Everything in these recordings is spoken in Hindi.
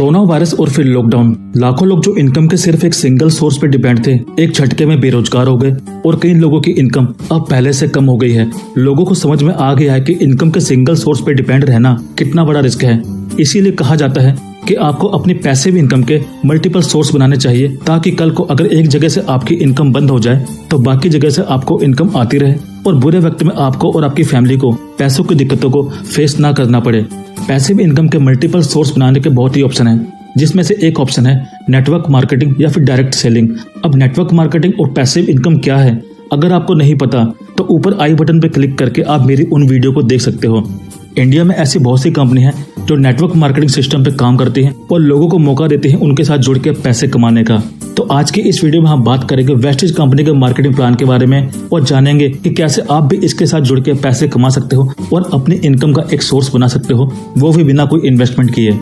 कोरोना वायरस और फिर लॉकडाउन, लाखों लोग जो इनकम के सिर्फ एक सिंगल सोर्स पे डिपेंड थे, एक झटके में बेरोजगार हो गए और कई लोगों की इनकम अब पहले से कम हो गई है। लोगों को समझ में आ गया है कि इनकम के सिंगल सोर्स पे डिपेंड रहना कितना बड़ा रिस्क है। इसीलिए कहा जाता है कि आपको अपनी पैसिव इनकम के मल्टीपल सोर्स बनाने चाहिए, ताकि कल को अगर एक जगह से आपकी इनकम बंद हो जाए तो बाकी जगह से आपको इनकम आती रहे और बुरे वक्त में आपको और आपकी फैमिली को पैसों की दिक्कतों को फेस ना करना पड़े। पैसिव इनकम के मल्टीपल सोर्स बनाने के बहुत ही ऑप्शन हैं, जिसमें से एक ऑप्शन है नेटवर्क मार्केटिंग या फिर डायरेक्ट सेलिंग। अब नेटवर्क मार्केटिंग और पैसिव इनकम क्या है, अगर आपको नहीं पता तो ऊपर आई बटन पर क्लिक करके आप मेरी उन वीडियो को देख सकते हो। इंडिया में ऐसी बहुत सी कंपनी है जो नेटवर्क मार्केटिंग सिस्टम पे काम करती हैं और लोगों को मौका देती हैं उनके साथ जुड़ के पैसे कमाने का। तो आज की इस वीडियो में हम बात करेंगे वेस्टेज कंपनी के मार्केटिंग प्लान के बारे में और जानेंगे कि कैसे आप भी इसके साथ जुड़ के पैसे कमा सकते हो और अपनी इनकम का एक सोर्स बना सकते हो, वो भी बिना कोई इन्वेस्टमेंट किए।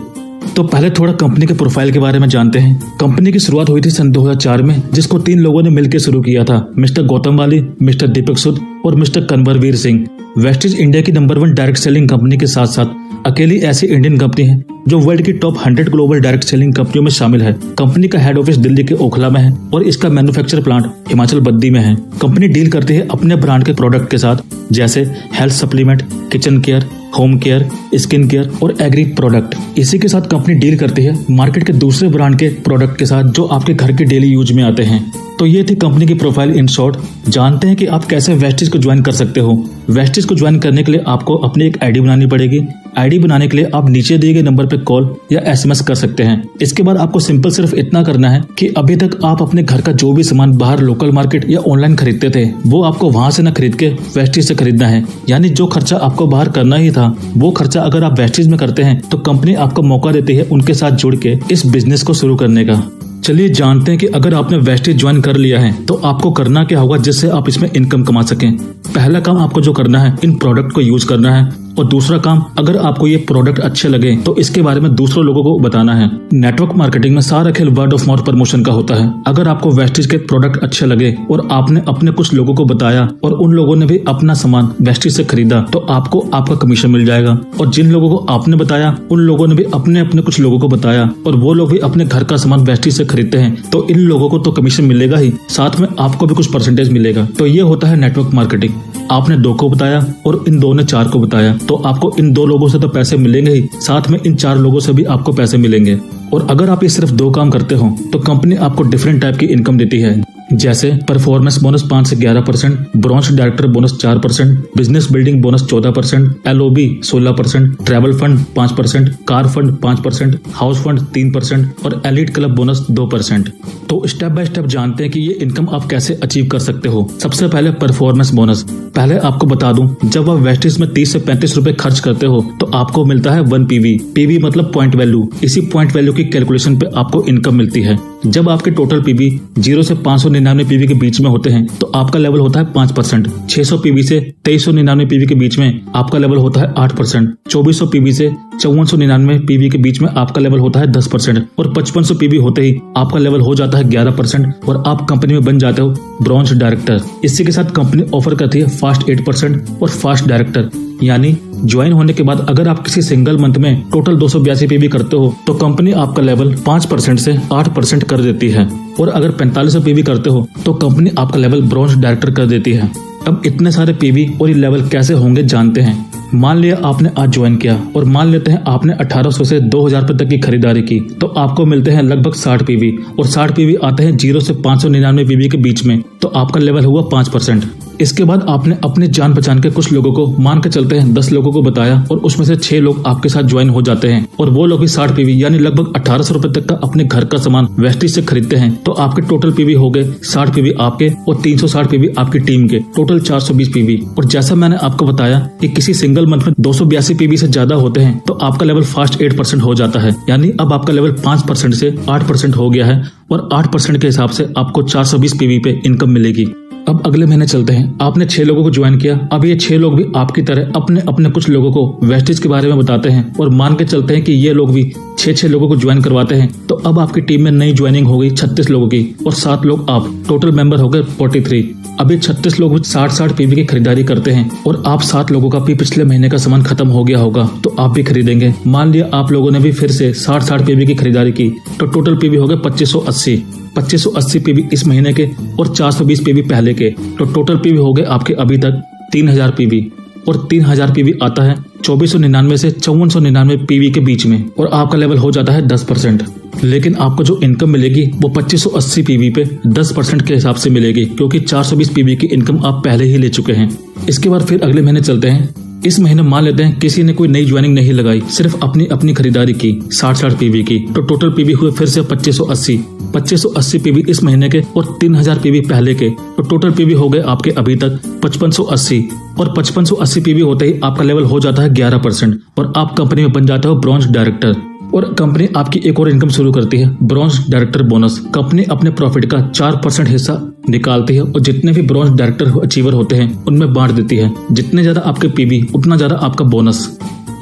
तो पहले थोड़ा कंपनी के प्रोफाइल के बारे में जानते हैं। कंपनी की शुरुआत हुई थी सन 2004 में, जिसको 3 लोगों ने मिलकर शुरू किया था, मिस्टर गौतम वाली, मिस्टर दीपक सूद और मिस्टर कन्वरवीर सिंह। वेस्टेज इंडिया की नंबर 1 डायरेक्ट सेलिंग कंपनी के साथ साथ अकेली ऐसी इंडियन कंपनी है जो वर्ल्ड की टॉप 100 ग्लोबल डायरेक्ट सेलिंग कंपनियों में शामिल है। कंपनी का हेड ऑफिस दिल्ली के ओखला में है और इसका मैन्युफैक्चर प्लांट हिमाचल बद्दी में है। कंपनी डील करती है अपने ब्रांड के प्रोडक्ट के साथ, जैसे health supplement, kitchen care, home care, skin care और एग्री प्रोडक्ट। इसी के साथ कंपनी डील करती है मार्केट के दूसरे ब्रांड के प्रोडक्ट के साथ जो आपके घर के डेली यूज में आते हैं। तो ये थी कंपनी की प्रोफाइल इन शॉर्ट। जानते हैं कि आप कैसे वेस्टेज को ज्वाइन कर सकते हो। वेस्टेज को ज्वाइन करने के लिए आपको अपनी एक आईडी बनानी पड़ेगी। आईडी बनाने के लिए आप नीचे दिए गए नंबर पर कॉल या एसएमएस कर सकते हैं। इसके बाद आपको सिंपल सिर्फ इतना करना है कि अभी तक आप अपने घर का जो भी सामान बाहर लोकल मार्केट या ऑनलाइन खरीदते थे, वो आपको वहां से न खरीद के वेस्टेज से खरीदना है। यानी जो खर्चा आपको बाहर करना ही था, वो खर्चा अगर आप वेस्टेज में करते हैं तो कंपनी आपको मौका देती है उनके साथ जुड़ के इस बिजनेस को शुरू करने का। चलिए जानते हैं कि अगर आपने वेस्टेज ज्वाइन कर लिया है तो आपको करना क्या होगा जिससे आप इसमें इनकम कमा सकें। पहला काम आपको जो करना है, इन प्रोडक्ट को यूज करना है, और दूसरा काम, अगर आपको ये प्रोडक्ट अच्छे लगे तो इसके बारे में दूसरों लोगों को बताना है। नेटवर्क मार्केटिंग में सारा खेल वर्ड ऑफ माउथ प्रमोशन का होता है। अगर आपको वेस्टेज के प्रोडक्ट अच्छे लगे और आपने अपने कुछ लोगों को बताया और उन लोगों ने भी अपना सामान वेस्टेज से खरीदा, तो आपको आपका कमीशन मिल जाएगा। और जिन लोगों को आपने बताया उन लोगों ने भी अपने अपने कुछ लोगों को बताया और वो लोग भी अपने घर का सामान वेस्टेज से खरीदते हैं, तो इन लोगों को तो कमीशन मिलेगा ही, साथ में आपको भी कुछ परसेंटेज मिलेगा। तो ये होता है नेटवर्क मार्केटिंग। आपने 2 को बताया और इन 2 ने 4 को बताया, तो आपको इन 2 लोगों से तो पैसे मिलेंगे ही, साथ में इन 4 लोगों से भी आपको पैसे मिलेंगे। और अगर आप ये सिर्फ 2 काम करते हो तो कंपनी आपको डिफरेंट टाइप की इनकम देती है, जैसे परफॉर्मेंस बोनस 5 से 11%, bronze director bonus 4%, business building bonus 14%, LOB 16%, travel fund 5%, car fund 5%, house fund 3% और एलिट क्लब बोनस 2%। तो स्टेप बाय स्टेप जानते हैं कि ये इनकम आप कैसे अचीव कर सकते हो। सबसे पहले परफॉर्मेंस बोनस। पहले आपको बता दूं, जब आप वेस्टेज में 30 से 35 रुपए खर्च करते हो तो आपको मिलता है 1 PV। PV मतलब पॉइंट वैल्यू। इसी पॉइंट वैल्यू की कैलकुलेशन पे आपको इनकम मिलती है। जब आपके टोटल PV 0 से 599 PV के बीच में होते हैं तो आपका लेवल होता है 5%। 600 PV से 2399 PV के बीच में आपका लेवल होता है 8%। 2400 PV से 5499 PV के बीच में आपका लेवल होता है 10% और 5500 PV होते ही आपका लेवल हो जाता है 11% और आप कंपनी में बन जाते हो ब्रॉन्ज डायरेक्टर। इसी के साथ कंपनी ऑफर करती है फास्ट 8% और फास्ट डायरेक्टर। यानी ज्वाइन होने के बाद अगर आप किसी सिंगल मंथ में टोटल 282 PV करते हो तो कंपनी आपका लेवल 5% से 8% कर देती है, और अगर 4500 PV करते हो तो कंपनी आपका लेवल ब्रॉन्ज डायरेक्टर कर देती है। अब इतने सारे PV और ये लेवल कैसे होंगे जानते हैं। मान लिया आपने आज ज्वाइन किया और मान लेते हैं आपने 1800 से 2000 रुपए तक की खरीदारी की, तो आपको मिलते हैं लगभग 60 PV और 60 PV आते हैं 0 से 599 PV के बीच में, तो आपका लेवल हुआ 5%। इसके बाद आपने अपने जान पहचान के कुछ लोगों को, मान के चलते हैं 10 लोगों को बताया और उसमें से 6 लोग आपके साथ ज्वाइन हो जाते हैं और वो लोग भी 60 PV यानी लगभग 1800 रुपए तक का अपने घर का सामान वेस्टेज से खरीदते हैं, तो आपके टोटल PV हो गए 60 PV आपके और 360 PV आपकी टीम के, टोटल 420 PV। और जैसा मैंने आपको बताया कि किसी सिंगल मंथ में 282 PV से ज्यादा होते हैं तो आपका लेवल फास्ट 8% हो जाता है। यानी अब आपका लेवल 5% से 8% हो गया है और 8% के हिसाब से आपको 420 PV पे इनकम मिलेगी। अब अगले महीने चलते हैं। आपने 6 लोगों को ज्वाइन किया। अब ये 6 लोग भी आपकी तरह अपने अपने कुछ लोगों को वेस्टेज के बारे में बताते हैं और मान के चलते हैं कि ये लोग भी 6 लोगों को ज्वाइन करवाते हैं, तो अब आपकी टीम में नई ज्वाइनिंग हो गई 36 लोगों की और 7 लोग आप, टोटल मेंबर हो गए 43। अभी 36 लोग 60 पीवी की खरीदारी करते हैं और आप 7 लोगों का भी पिछले महीने का सामान खत्म हो गया होगा तो आप भी खरीदेंगे। मान लिया आप लोगों ने भी फिर से 60 पीवी की खरीदारी की तो टोटल पीवी हो गए 2580 पीवी इस महीने के और 420 पीवी पहले के, तो टोटल पीवी हो गए आपके अभी तक 3000 पीवी। और 3000 पीवी आता है 2499 से 5499 पीवी के बीच में और आपका लेवल हो जाता है 10%। लेकिन आपको जो इनकम मिलेगी वो 2580 पीवी पे 10% के हिसाब से मिलेगी, क्योंकि 420 पीवी की इनकम आप पहले ही ले चुके हैं। इसके बाद फिर अगले महीने चलते हैं। इस महीने मान लेते हैं किसी ने कोई नई ज्वाइनिंग नहीं लगाई, सिर्फ अपनी खरीदारी की 60 पीवी की, तो टोटल पीवी हुए फिर से 2580 पीवी इस महीने के और 3000 पीवी पहले के, तो टोटल पीवी हो गए आपके अभी तक 5580। और 5580 पीवी होते ही आपका लेवल हो जाता है 11% और आप कंपनी में बन जाते हो ब्रॉन्ज डायरेक्टर। और कंपनी आपकी एक और इनकम शुरू करती है, ब्रॉन्ज डायरेक्टर बोनस। कंपनी अपने प्रॉफिट का 4% हिस्सा निकालती है और जितने भी ब्रॉन्ज डायरेक्टर अचीवर होते हैं उनमें बांट देती है। जितने ज्यादा आपके पीवी उतना ज्यादा आपका बोनस।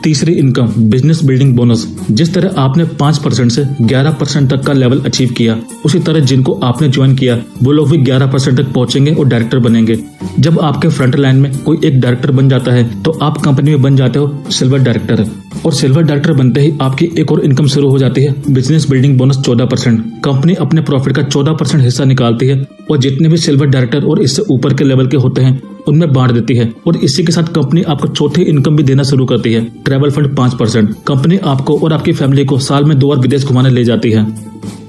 तीसरी इनकम बिजनेस बिल्डिंग बोनस। जिस तरह आपने 5% से 11% तक का लेवल अचीव किया, उसी तरह जिनको आपने ज्वाइन किया वो लोग भी 11% तक पहुंचेंगे और डायरेक्टर बनेंगे। जब आपके फ्रंट लाइन में कोई एक डायरेक्टर बन जाता है तो आप कंपनी में बन जाते हो सिल्वर डायरेक्टर। और सिल्वर डायरेक्टर बनते ही आपकी एक और इनकम शुरू हो जाती है, बिजनेस बिल्डिंग बोनस 14%। कंपनी अपने प्रॉफिट का 14% हिस्सा निकालती है और जितने भी सिल्वर डायरेक्टर और इससे ऊपर के लेवल के होते हैं उनमें बांट देती है। और इसी के साथ कंपनी आपको चौथी इनकम भी देना शुरू करती है, ट्रैवल फंड 5%। कंपनी आपको और आपकी फैमिली को साल में 2 बार विदेश घुमाने ले जाती है।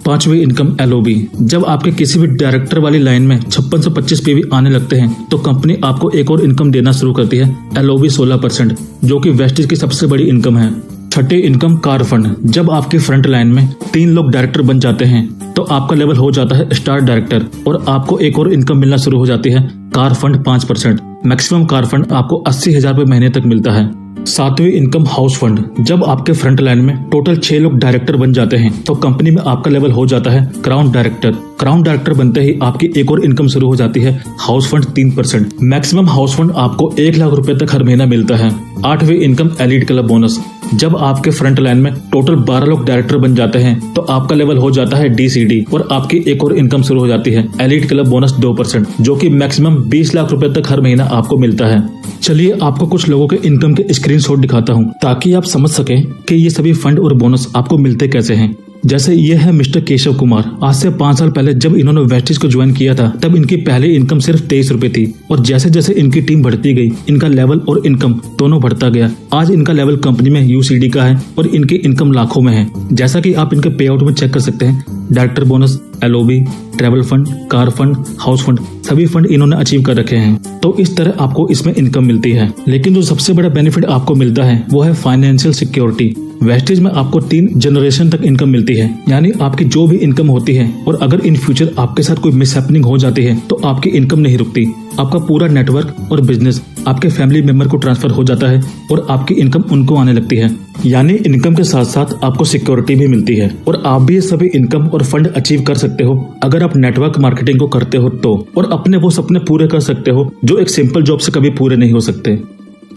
पांचवी इनकम एलओबी। जब आपके किसी भी डायरेक्टर वाली लाइन में 5625 पीवी आने लगते हैं तो कंपनी आपको एक और इनकम देना शुरू करती है, एलओबी 16%, जो कि वेस्टेज की सबसे बड़ी इनकम है। छठी इनकम कार फंड। जब आपकी फ्रंट लाइन में 3 लोग डायरेक्टर बन जाते हैं तो आपका लेवल हो जाता है स्टार डायरेक्टर और आपको एक और इनकम मिलना शुरू हो जाती है, car fund 5%। Maximum car fund आपको 80,000 रुपए महीने तक मिलता है। सातवीं इनकम हाउस फंड। जब आपके फ्रंट लाइन में टोटल 6 लोग डायरेक्टर बन जाते हैं तो कंपनी में आपका लेवल हो जाता है क्राउन डायरेक्टर। क्राउन डायरेक्टर बनते ही आपकी एक और इनकम शुरू हो जाती है, house fund 3%। Maximum house fund आपको 1 लाख रुपए तक हर महीना मिलता है। आठवीं इनकम एलीट क्लब बोनस। जब आपके फ्रंट लाइन में टोटल 12 लोग डायरेक्टर बन जाते हैं तो आपका लेवल हो जाता है डीसीडी और आपकी एक और इनकम शुरू हो जाती है, एलीट क्लब बोनस 2%, जो कि मैक्सिमम 20 लाख रुपए तक हर महीना आपको मिलता है। चलिए आपको कुछ लोगों के इनकम के स्क्रीनशॉट दिखाता हूँ ताकि आप समझ सकें कि ये सभी फंड और बोनस आपको मिलते कैसे हैं। जैसे ये है मिस्टर केशव कुमार। आज से 5 साल पहले जब इन्होंने वेस्टेज को ज्वाइन किया था तब इनकी पहली इनकम सिर्फ 23 रुपए थी और जैसे जैसे इनकी टीम बढ़ती गई इनका लेवल और इनकम दोनों बढ़ता गया। आज इनका लेवल कंपनी में यूसीडी का है और इनकी इनकम लाखों में है, जैसा कि आप इनके पे आउट में चेक कर सकते हैं। Director bonus, LOB, travel fund, car fund, house fund, सभी फंड इन्होंने अचीव कर रखे हैं। तो इस तरह आपको इसमें इनकम मिलती है। लेकिन जो सबसे बड़ा बेनिफिट आपको मिलता है वो है फाइनेंशियल सिक्योरिटी। वेस्टेज में आपको 3 जनरेशन तक इनकम मिलती है, यानी आपकी जो भी इनकम होती है और अगर इन फ्यूचर आपके साथ कोई मिसहैपनिंग हो जाती है तो आपकी इनकम नहीं रुकती। आपका पूरा नेटवर्क और बिजनेस आपके फैमिली मेंबर को ट्रांसफर हो जाता है और आपकी इनकम उनको आने लगती है। यानी इनकम के साथ साथ आपको सिक्योरिटी भी मिलती है और आप भी ये सभी इनकम और फंड अचीव कर सकते हो अगर आप नेटवर्क मार्केटिंग को करते हो तो, और अपने वो सपने पूरे कर सकते हो जो एक सिंपल जॉब से कभी पूरे नहीं हो सकते।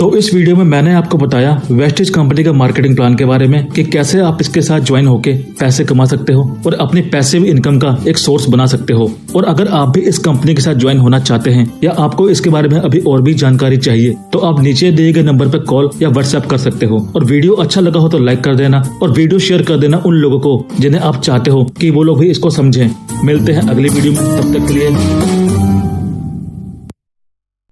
तो इस वीडियो में मैंने आपको बताया वेस्टेज कंपनी का मार्केटिंग प्लान के बारे में कि कैसे आप इसके साथ ज्वाइन होके पैसे कमा सकते हो और अपनी पैसिव इनकम का एक सोर्स बना सकते हो। और अगर आप भी इस कंपनी के साथ ज्वाइन होना चाहते हैं या आपको इसके बारे में अभी और भी जानकारी चाहिए तो आप नीचे दिए गए नंबर पर कॉल या व्हाट्सएप कर सकते हो। और वीडियो अच्छा लगा हो तो लाइक कर देना और वीडियो शेयर कर देना उन लोगों को जिन्हें आप चाहते हो कि वो लोग भी इसको समझें। मिलते हैं अगली वीडियो में, तब तक के लिए